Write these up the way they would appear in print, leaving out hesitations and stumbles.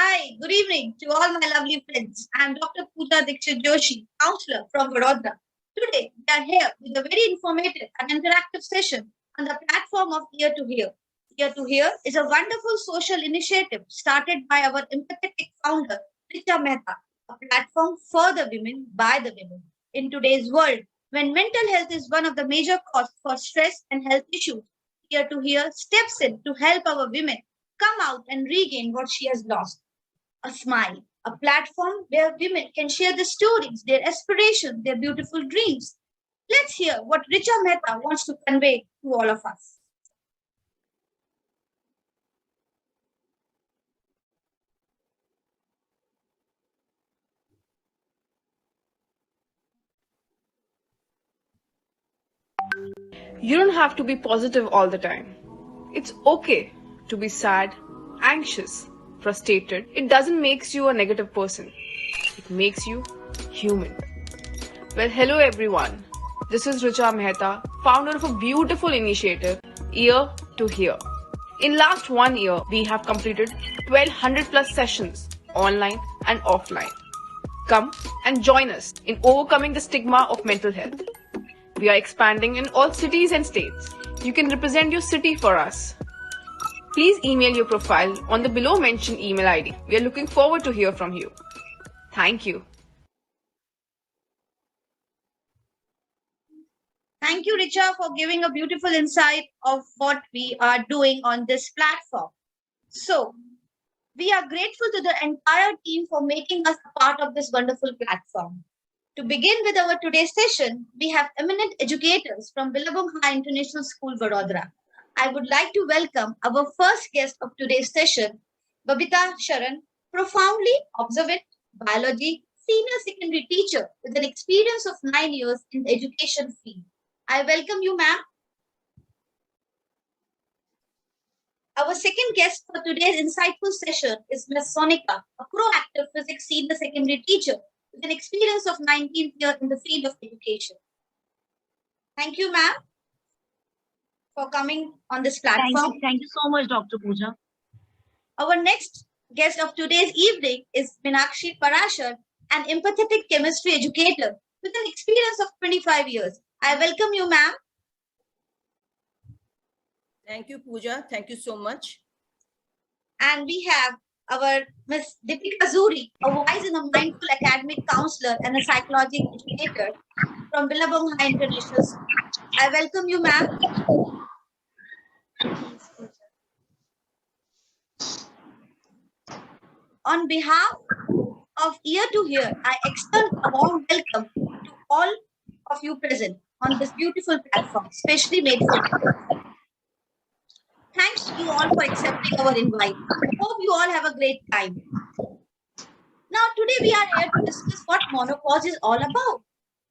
Hi, good evening to all my lovely friends. I'm Dr. Pooja Dikshit Joshi, counselor from Vadodara. Today, we are here with a very informative and interactive session on the platform of Ear to Hear. Ear to Hear is a wonderful social initiative started by our empathetic founder, Richa Mehta, a platform for the women by the women. In today's world, when mental health is one of the major causes for stress and health issues, Ear to Hear steps in to help our women come out and regain what she has lost, a smile, a platform where women can share their stories, their aspirations, their beautiful dreams. Let's hear what Richa Mehta wants to convey to all of us. You don't have to be positive all the time. It's okay to be sad, anxious, frustrated. It doesn't make you a negative person. It makes you human. Well, hello everyone. This is Richa Mehta, founder of a beautiful initiative, Ear to Hear. In last 1 year, we have completed 1200 plus sessions online and offline. Come and join us in overcoming the stigma of mental health. We are expanding in all cities and states. You can represent your city for us. Please email your profile on the below mentioned email ID. We are looking forward to hear from you. Thank you. Thank you, Richa, for giving a beautiful insight of what we are doing on this platform. So, we are grateful to the entire team for making us a part of this wonderful platform. To begin with our today's session, we have eminent educators from Billabong High International School, Vadodara. I would like to welcome our first guest of today's session, Babita Sharan, profoundly observant biology senior secondary teacher with an experience of 9 years in the education field. I welcome you, ma'am. Our second guest for today's insightful session is Ms. Sonika, a proactive physics senior secondary teacher with an experience of 19 years in the field of education. Thank you, ma'am, for coming on this platform. Thank you so much, Dr. Pooja. Our next guest of today's evening is Meenakshi Parashar, an empathetic chemistry educator with an experience of 25 years. I welcome you, ma'am. Thank you, Pooja. Thank you so much. And we have our Ms. Deepika Zuri, a wise and a mindful academic counselor and a psychology educator from Billabong High International School. I welcome you, ma'am. On behalf of Ear to Hear, I extend a warm welcome to all of you present on this beautiful platform, specially made for you. Thanks to you all for accepting our invite. Hope you all have a great time. Now, today we are here to discuss what menopause is all about.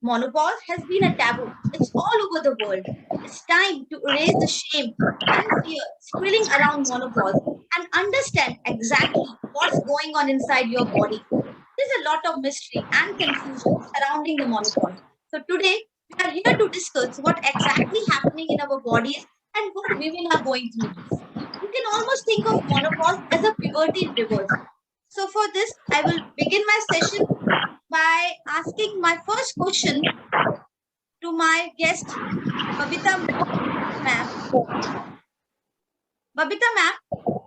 Menopause has been a taboo. It's all over the world. It's time to erase the shame and fear swirling around menopause and understand exactly what's going on inside your body. There's a lot of mystery and confusion surrounding the menopause. So today we are here to discuss what exactly happening in our bodies and what women are going through this. You can almost think of menopause as a puberty in reverse. So for this, I will begin my session by asking my first question to my guest, Babita ma'am. Babita ma'am,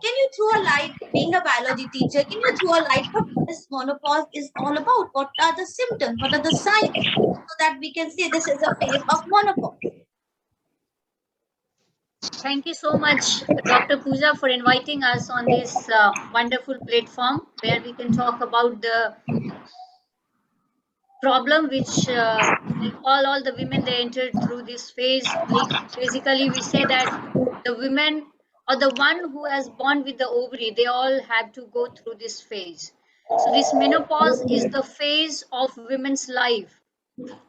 can you throw a light, being a biology teacher, can you throw a light what this menopause is all about? What are the symptoms? What are the signs? So that we can say this is a phase of menopause. Thank you so much, Dr. Pooja, for inviting us on this wonderful platform where we can talk about the problem which like all the women they entered through this phase. Like basically, we say that the women or the one who has born with the ovary, they all have to go through this phase. So this menopause is the phase of women's life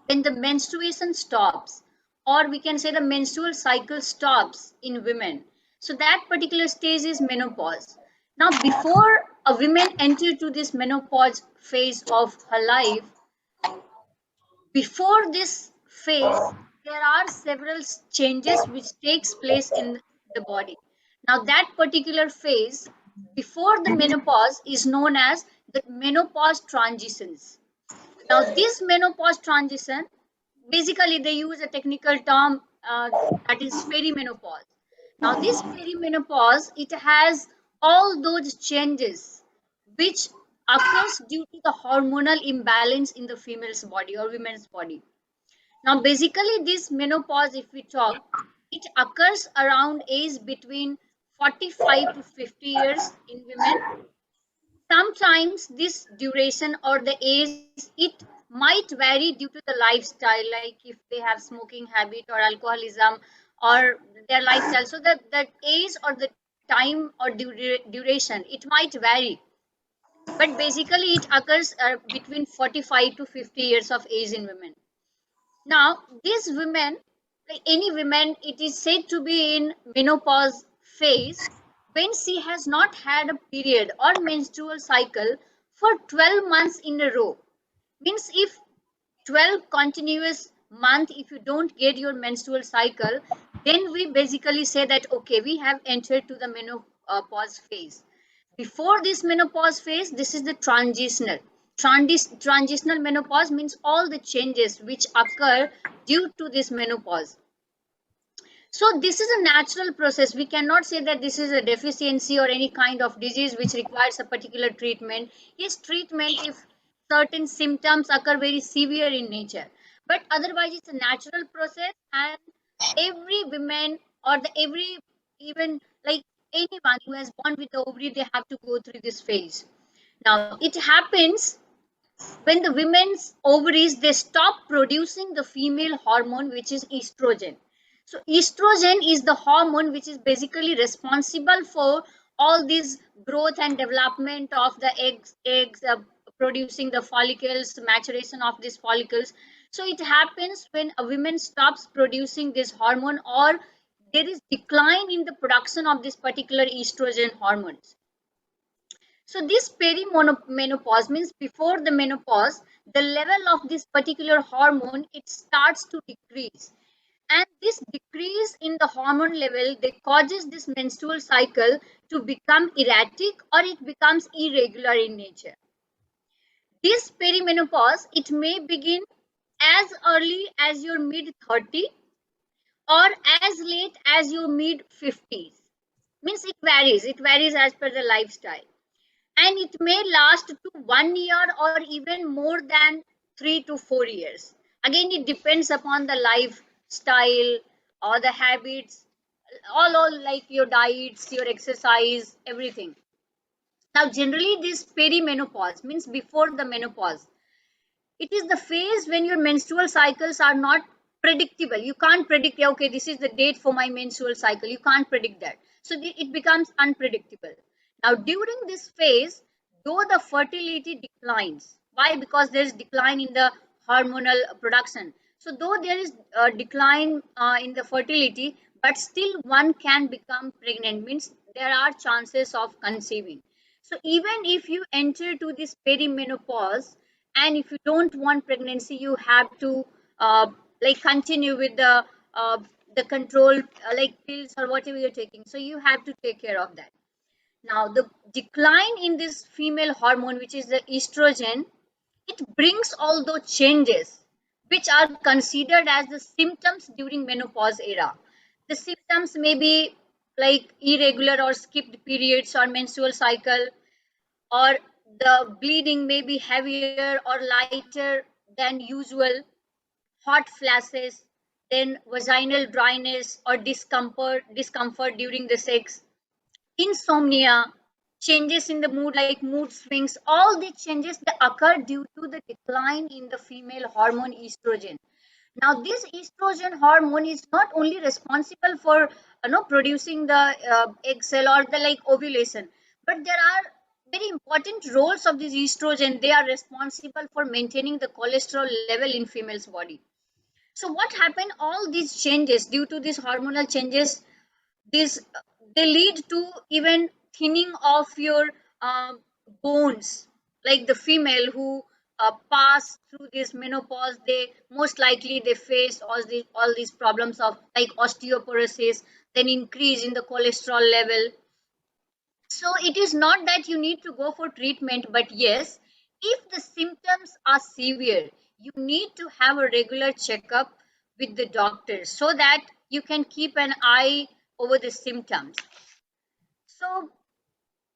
when the menstruation stops, or we can say the menstrual cycle stops in women. So that particular stage is menopause. Now, before a woman enter to this menopause phase of her life, before this phase, there are several changes which takes place in the body. Now, that particular phase before the menopause is known as the menopause transitions. Now, this menopause transition, basically they use a technical term that is perimenopause. Now, this perimenopause, it has all those changes which occurs due to the hormonal imbalance in the female's body or women's body. Now, basically, this menopause, if we talk, it occurs around age between 45 to 50 years in women. Sometimes this duration or the age, it might vary due to the lifestyle, like if they have smoking habit or alcoholism or their lifestyle. So that age or the time or duration, it might vary. But basically, it occurs between 45 to 50 years of age in women. Now, these women, like any women, it is said to be in menopause phase when she has not had a period or menstrual cycle for 12 months in a row. Means if 12 continuous month, if you don't get your menstrual cycle, then we basically say that okay, we have entered to the menopause phase. Before this menopause phase, this is the transitional menopause, means all the changes which occur due to this menopause. So this is a natural process. We cannot say that this is a deficiency or any kind of disease which requires a particular treatment. Yes, treatment if certain symptoms occur very severe in nature, but otherwise it's a natural process, and every woman or the every, even like anyone who has born with the ovary, they have to go through this phase. Now it happens when the women's ovaries, they stop producing the female hormone which is estrogen. So estrogen is the hormone which is basically responsible for all this growth and development of the eggs producing the follicles, maturation of these follicles. So it happens when a woman stops producing this hormone, or there is decline in the production of this particular estrogen hormones. So this perimenopause means before the menopause, the level of this particular hormone, it starts to decrease. And this decrease in the hormone level, they causes this menstrual cycle to become erratic, or it becomes irregular in nature. This perimenopause, it may begin as early as your mid 30 or as late as your mid 50s. Means it varies as per the lifestyle, and it may last to 1 year or even more than 3 to 4 years. Again, it depends upon the lifestyle or the habits, all like your diets, your exercise, everything. Now, generally, this perimenopause means before the menopause. It is the phase when your menstrual cycles are not predictable. You can't predict, "Yeah, okay, this is the date for my menstrual cycle." You can't predict that. So it becomes unpredictable. Now, during this phase, though the fertility declines, why? Because there is decline in the hormonal production. So, though there is a decline in the fertility, but still one can become pregnant, means there are chances of conceiving. So, even if you enter to this perimenopause, and if you don't want pregnancy, you have to like continue with uh, the control like pills or whatever you're taking. So you have to take care of that. Now, the decline in this female hormone, which is the estrogen, it brings all those changes which are considered as the symptoms during menopause era. The symptoms may be like irregular or skipped periods or menstrual cycle, or the bleeding may be heavier or lighter than usual, hot flashes, then vaginal dryness or discomfort during the sex, insomnia, changes in the mood like mood swings. All these changes, they occur due to the decline in the female hormone estrogen. Now, this estrogen hormone is not only responsible for producing the egg cell or the like ovulation, but there are very important roles of this estrogen. They are responsible for maintaining the cholesterol level in female's body. So what happened? All these changes due to these hormonal changes, this they lead to even thinning of your um, bones. Like the female who pass through this menopause, they most likely they face all these problems of like osteoporosis, then increase in the cholesterol level. So it is not that you need to go for treatment, but yes, if the symptoms are severe, you need to have a regular checkup with the doctor so that you can keep an eye over the symptoms. So,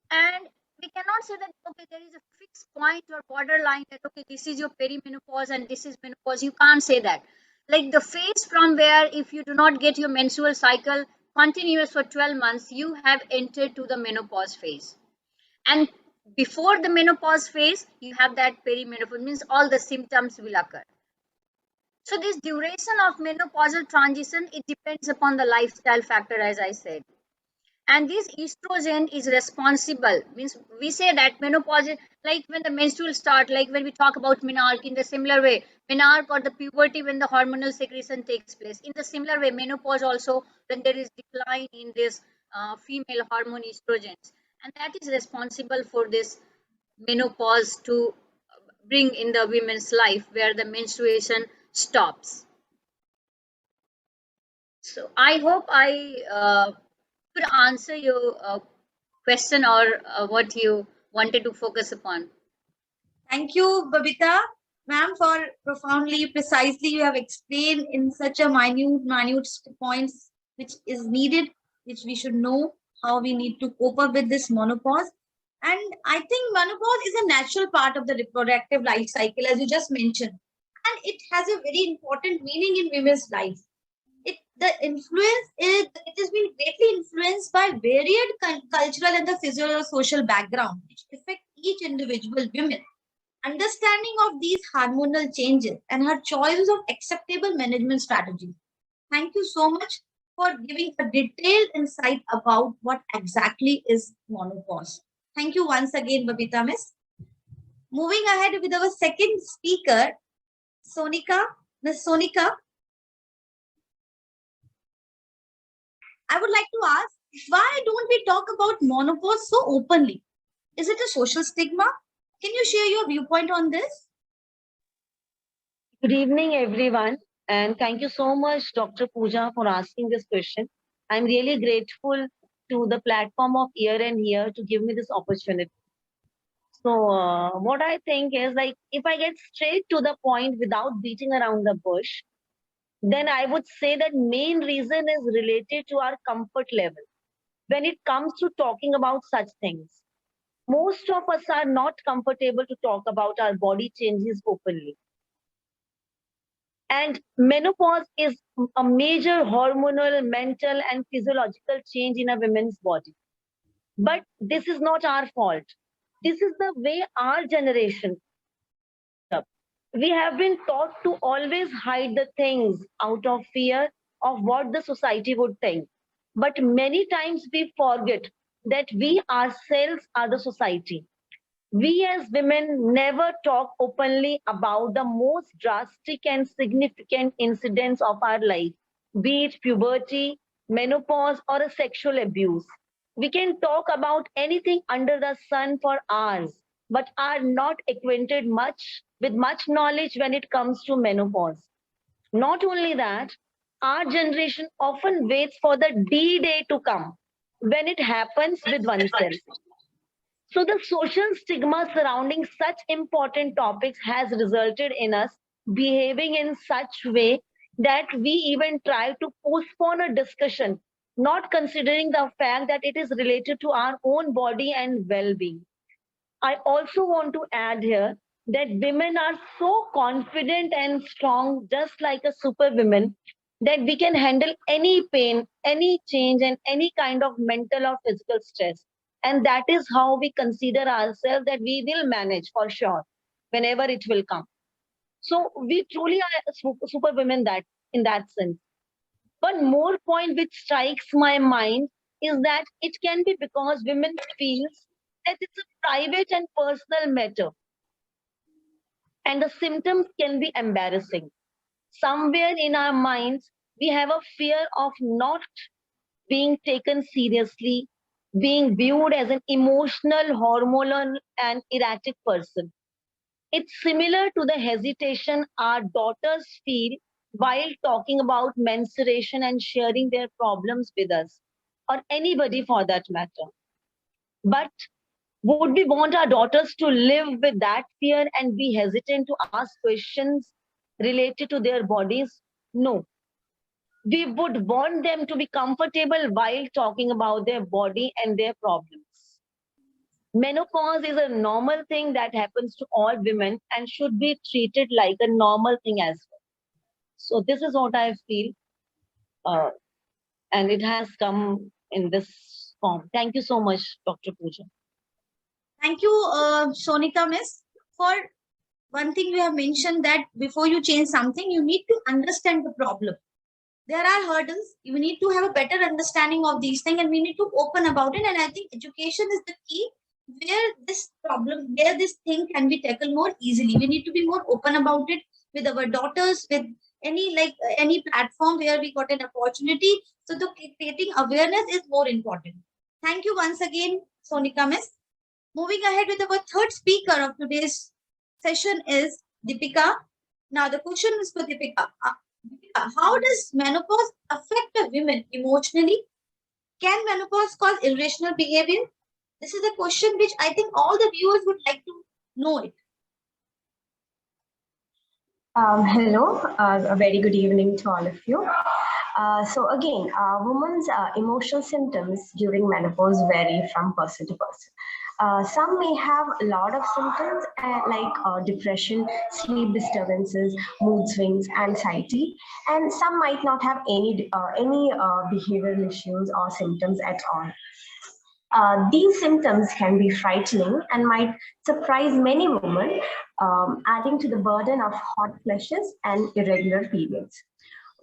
and we cannot say that okay, there is a fixed point or borderline that okay, this is your perimenopause and this is menopause. You can't say that. Like the phase from where if you do not get your menstrual cycle continuous for 12 months, you have entered to the menopause phase. And before the menopause phase, you have that perimenopause, means all the symptoms will occur. So this duration of menopausal transition, it depends upon the lifestyle factor, as I said. And this estrogen is responsible, means we say that menopause is like when the menstrual start, like when we talk about menarche, in the similar way, menarche or the puberty when the hormonal secretion takes place. In the similar way, menopause also when there is decline in this female hormone estrogens, and that is responsible for this menopause to bring in the women's life where the menstruation stops. So I hope I could answer your question or what you wanted to focus upon. Thank you, Babita, ma'am, for profoundly, precisely you have explained in such a minute points which is needed, which we should know how we need to cope up with this menopause. And I think menopause is a natural part of the reproductive life cycle, as you just mentioned, and it has a very important meaning in women's life. The influence is it has been greatly influenced by varied cultural and the physical-social background which affect each individual woman. Understanding of these hormonal changes and her choices of acceptable management strategies. Thank you so much for giving a detailed insight about what exactly is menopause. Thank you once again, Babita Miss. Moving ahead with our second speaker, Sonika. Miss Sonika, I would like to ask, why don't we talk about menopause so openly? Is it a social stigma? Can you share your viewpoint on this? Good evening, everyone. And thank you so much, Dr. Pooja, for asking this question. I'm really grateful to the platform of Year and Year to give me this opportunity. So, what I think is like, if I get straight to the point without beating around the bush, then I would say that main reason is related to our comfort level. When it comes to talking about such things, most of us are not comfortable to talk about our body changes openly. And menopause is a major hormonal, mental, and physiological change in a woman's body. But this is not our fault. This is the way our generation. We have been taught to always hide the things out of fear of what the society would think. But many times we forget that we ourselves are the society. We as women never talk openly about the most drastic and significant incidents of our life, be it puberty, menopause, or a sexual abuse. We can talk about anything under the sun for hours, but are not acquainted much with much knowledge when it comes to menopause. Not only that, our generation often waits for the D day to come when it happens with oneself. So the social stigma surrounding such important topics has resulted in us behaving in such way that we even try to postpone a discussion, not considering the fact that it is related to our own body and well-being. I also want to add here that women are so confident and strong, just like a superwoman, that we can handle any pain, any change, and any kind of mental or physical stress. And that is how we consider ourselves that we will manage for sure whenever it will come. So we truly are superwomen that in that sense. One more point which strikes my mind is that it can be because women feel that it's a private and personal matter, and the symptoms can be embarrassing. Somewhere in our minds, we have a fear of not being taken seriously, being viewed as an emotional, hormonal, and erratic person. It's similar to the hesitation our daughters feel while talking about menstruation and sharing their problems with us, or anybody for that matter. But would we want our daughters to live with that fear and be hesitant to ask questions related to their bodies? No. We would want them to be comfortable while talking about their body and their problems. Menopause is a normal thing that happens to all women and should be treated like a normal thing as well. So this is what I feel, and it has come in this form. Thank you so much, Dr. Pooja. Thank you, Sonika Miss. For one thing we have mentioned that before you change something, you need to understand the problem. There are hurdles. You need to have a better understanding of these things, and we need to open about it. And I think education is the key where this problem, where this thing can be tackled more easily. We need to be more open about it with our daughters, with any platform where we got an opportunity. So the creating awareness is more important. Thank you once again, Sonika Miss. Moving ahead with our third speaker of today's session is Deepika. Now the question is for Deepika. How does menopause affect a woman emotionally? Can menopause cause irrational behavior? This is a question which I think all the viewers would like to know it. Hello, a very good evening to all of you. So again, women's emotional symptoms during menopause vary from person to person. Some may have a lot of symptoms like depression, sleep disturbances, mood swings, anxiety, and some might not have any behavioral issues or symptoms at all. These symptoms can be frightening and might surprise many women, adding to the burden of hot flushes and irregular periods.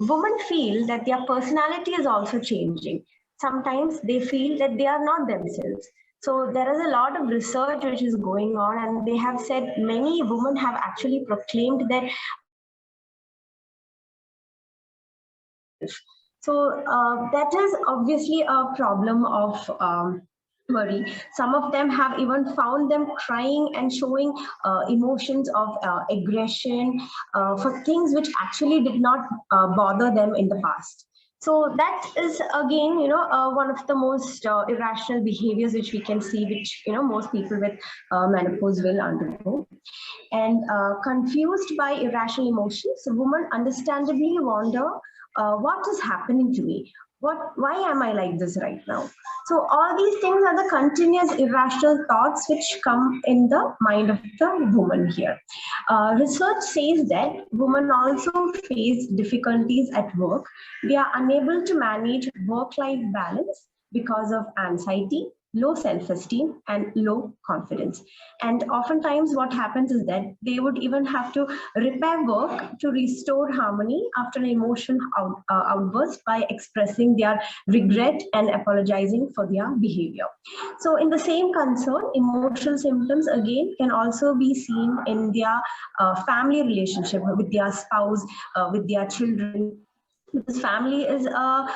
Women feel that their personality is also changing. Sometimes they feel that they are not themselves. So there is a lot of research which is going on, and they have said many women have actually proclaimed that. So that is obviously a problem of worry. Some of them have even found them crying and showing emotions of aggression for things which actually did not bother them in the past. So that is again, one of the most irrational behaviors which we can see, which most people with menopause will undergo. And confused by irrational emotions, women understandably wonder what is happening to me. Why am I like this right now? So all these things are the continuous irrational thoughts which come in the mind of the woman here. Research says that women also face difficulties at work. They are unable to manage work-life balance because of anxiety, low self-esteem, and low confidence. And oftentimes what happens is that they would even have to repair work to restore harmony after an emotional outburst by expressing their regret and apologizing for their behavior. So in the same concern, emotional symptoms again can also be seen in their family relationship with their spouse, with their children, because family is a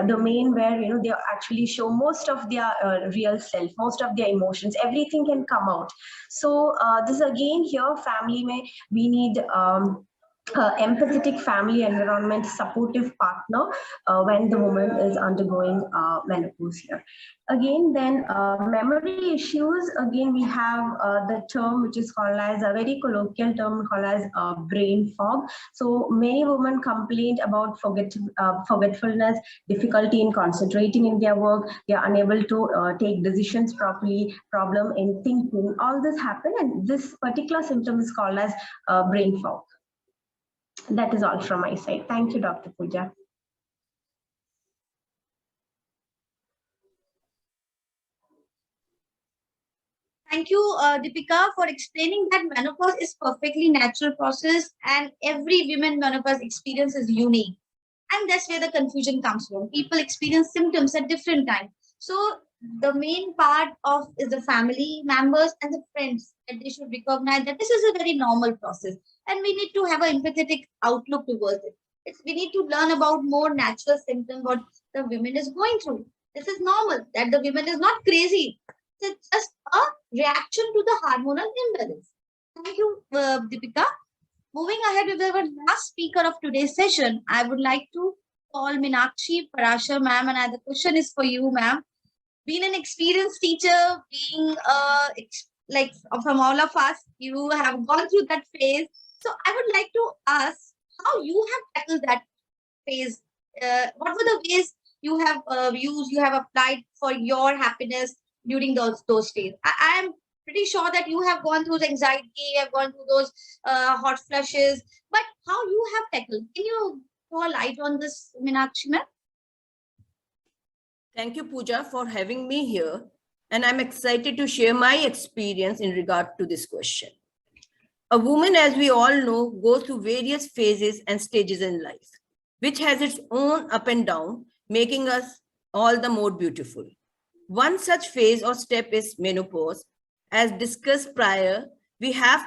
domain where they actually show most of their real self, most of their emotions, everything can come out. So this again here, family we need empathetic family environment, supportive partner when the woman is undergoing menopause here. Again, then memory issues, again we have the term which is called as a very colloquial term called as brain fog. So many women complained about forgetfulness, difficulty in concentrating in their work, they are unable to take decisions properly, problem in thinking, all this happen, and this particular symptom is called as brain fog. That is all from my side. Thank you, Dr. Pooja. Thank you, Deepika, for explaining that menopause is perfectly natural process and every women menopause experience is unique. And that's where the confusion comes from. People experience symptoms at different times. So the main part of is the family members and the friends that they should recognize that this is a very normal process and we need to have an empathetic outlook towards it. We need to learn about more natural symptoms what the women is going through. This is normal, that the women is not crazy. It's just a reaction to the hormonal imbalance. Thank you, Deepika. Moving ahead with our last speaker of today's session, I would like to call Meenakshi Parashar ma'am, and the question is for you, ma'am. being an experienced teacher, being like from all of us, you have gone through that phase. So I would like to ask how you have tackled that phase. What were the ways you have used, you have applied for your happiness during those days? I am pretty sure that you have gone through the anxiety, you have gone through those hot flushes, but how you have tackled? Can you throw a light on this, Meenakshi ma'am? Thank you, Pooja, for having me here. And I'm excited to share my experience in regard to this question. A woman, as we all know, goes through various phases and stages in life, which has its own up and down, making us all the more beautiful. One such phase or step is menopause. As discussed prior, we have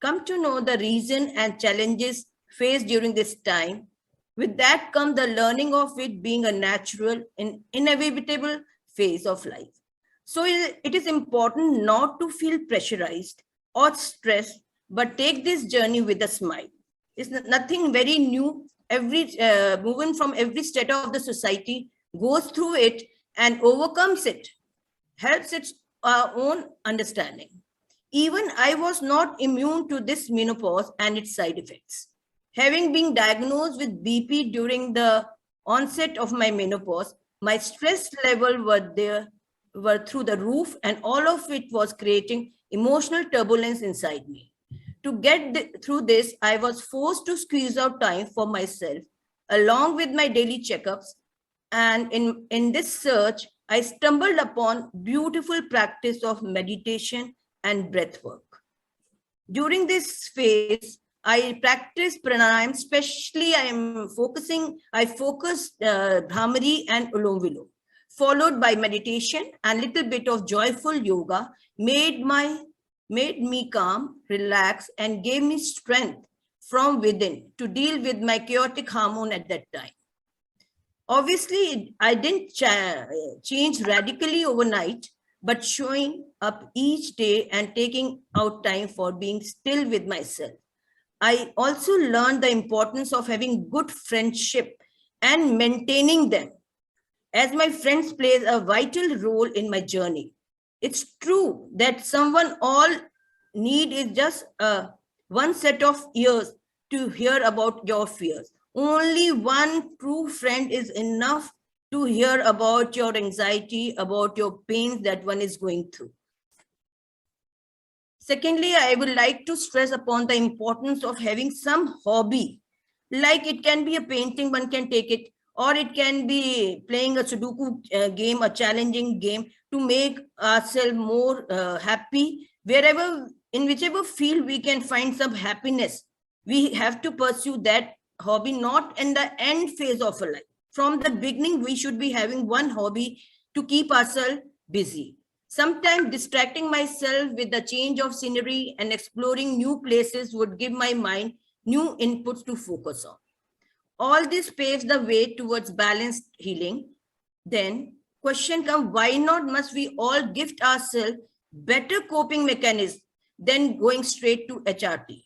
come to know the reason and challenges faced during this time. With that comes the learning of it being a natural and inevitable phase of life. So it is important not to feel pressurized or stressed, but take this journey with a smile. It's nothing very new. Every woman from every strata of the society goes through it and overcomes it, helps its own understanding. Even I was not immune to this menopause and its side effects. Having been diagnosed with BP during the onset of my menopause, my stress level were through the roof, and all of it was creating emotional turbulence inside me. To get through this, I was forced to squeeze out time for myself, along with my daily checkups. And in this search, I stumbled upon beautiful practice of meditation and breath work. During this phase, I practice pranayam, especially I focused Bhramari and Ulom Vilom, followed by meditation and little bit of joyful yoga made me calm, relax, and gave me strength from within to deal with my chaotic hormone at that time. Obviously, I didn't change radically overnight, but showing up each day and taking out time for being still with myself. I also learned the importance of having good friendship and maintaining them, as my friends plays a vital role in my journey. It's true that someone all need is just one set of ears to hear about your fears. Only one true friend is enough to hear about your anxiety, about your pains that one is going through. Secondly, I would like to stress upon the importance of having some hobby. Like it can be a painting, one can take it, or it can be playing a Sudoku game, a challenging game to make ourselves more happy. In whichever field we can find some happiness, we have to pursue that hobby, not in the end phase of a life. From the beginning, we should be having one hobby to keep ourselves busy. Sometimes distracting myself with the change of scenery and exploring new places would give my mind new inputs to focus on. All this paves the way towards balanced healing. Then question comes, why not must we all gift ourselves better coping mechanisms than going straight to HRT?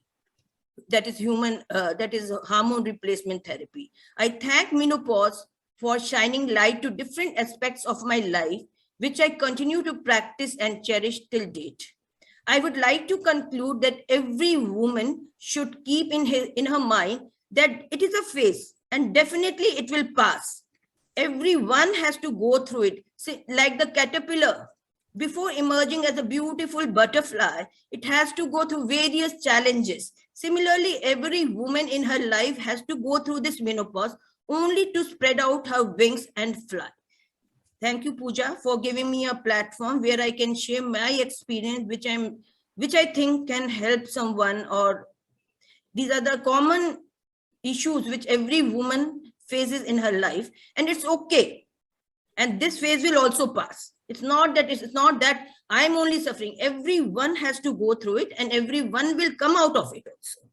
That is hormone replacement therapy. I thank menopause for shining light to different aspects of my life, which I continue to practice and cherish till date. I would like to conclude that every woman should keep in her mind that it is a phase and definitely it will pass. Everyone has to go through it. See, like the caterpillar, before emerging as a beautiful butterfly, it has to go through various challenges. Similarly, every woman in her life has to go through this menopause only to spread out her wings and fly. Thank you, Pooja, for giving me a platform where I can share my experience, which I think can help someone. Or these are the common issues which every woman faces in her life, and it's okay. And this phase will also pass. It's not that I'm only suffering. Everyone has to go through it, and everyone will come out of it also.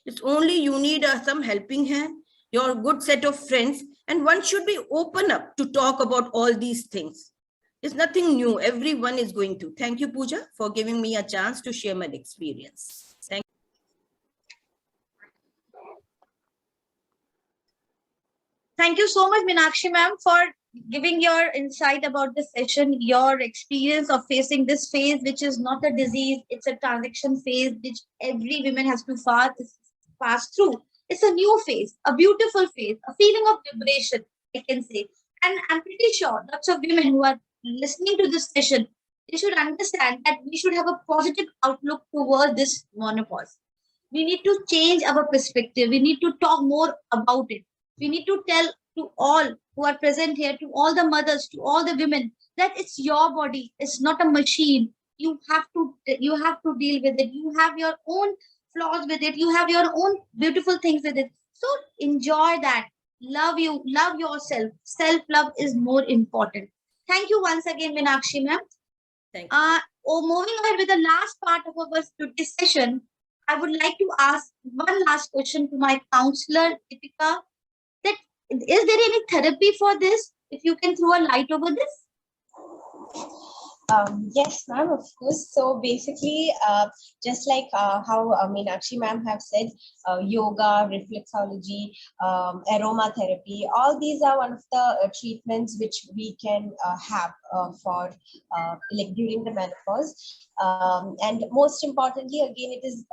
It's only you need some helping hand, your good set of friends, and one should be open up to talk about all these things. It's nothing new. Everyone is going to. Thank you, Pooja, for giving me a chance to share my experience. Thank Thank you so much, Meenakshi ma'am, for giving your insight about the session, your experience of facing this phase, which is not a disease, it's a transition phase which every woman has to pass through. It's a new phase, a beautiful phase, a feeling of liberation, I can say. And I'm pretty sure lots of women who are listening to this session, they should understand that we should have a positive outlook toward this menopause. We need to change our perspective. We need to talk more about it. We need to tell to all who are present here, to all the mothers, to all the women, that it's your body. It's not a machine. You have to deal with it. You have your own flaws with it. You have your own beautiful things with it. So enjoy that. Love yourself. Self love is more important. Thank you once again, Meenakshi ma'am. Thank you. Moving ahead with the last part of our today's session, I would like to ask one last question to my counselor, Deepika. That is there any therapy for this? If you can throw a light over this. Yes, ma'am, of course. So basically, just like how Meenakshi ma'am have said, yoga, reflexology, aromatherapy, all these are one of the treatments which we can have for like during the menopause. And most importantly, again, it is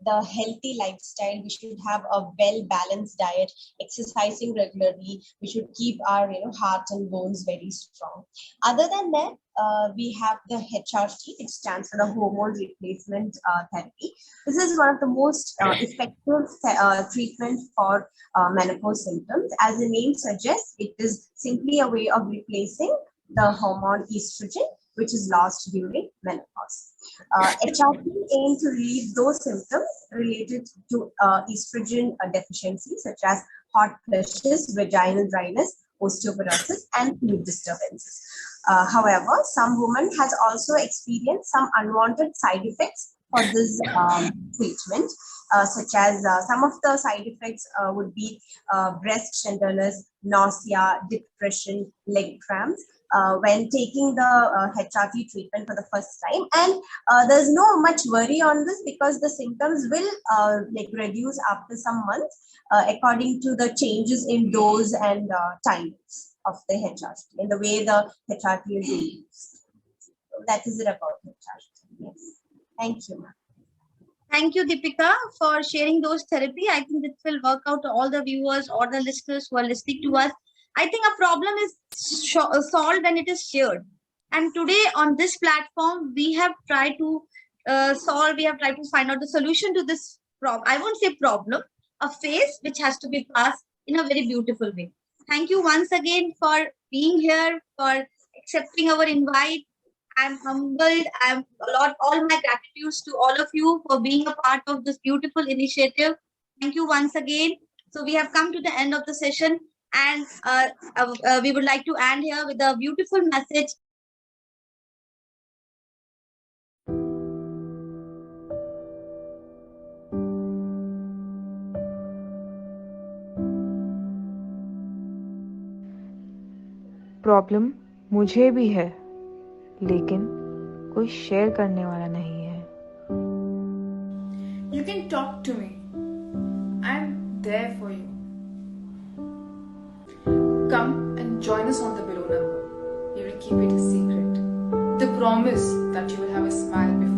the healthy lifestyle. We should have a well-balanced diet, exercising regularly. We should keep our heart and bones very strong. Other than that, we have the HRT, which stands for the hormone replacement therapy. This is one of the most effective treatment for menopause symptoms. As the name suggests, it is simply a way of replacing the hormone estrogen, which is lost during menopause. HRT aims to relieve those symptoms related to estrogen deficiency, such as hot flushes, vaginal dryness, osteoporosis, and sleep disturbances. However, some women has also experienced some unwanted side effects for this treatment, such as some of the side effects would be breast tenderness, nausea, depression, leg cramps when taking the HRT treatment for the first time. And there's no much worry on this because the symptoms will like reduce after some months according to the changes in dose and timings of the HRT and the way the HRT is used. So that is it about HRT. Yes. Thank you, ma'am. Thank you, Deepika, for sharing those therapy. I think this will work out to all the viewers or the listeners who are listening to us. I think a problem is solved when it is shared. And today on this platform, we have tried to we have tried to find out the solution to this problem. I won't say problem, a phase which has to be passed in a very beautiful way. Thank you once again for being here, for accepting our invite. I'm humbled. All my gratitudes to all of you for being a part of this beautiful initiative. Thank you once again. So we have come to the end of the session, and we would like to end here with a beautiful message. Problem मुझे भी है, लेकिन कोई share करने वाला नहीं है. You can talk to me. I'm there for you. Come and join us on the below number. We will keep it a secret. The promise that you will have a smile before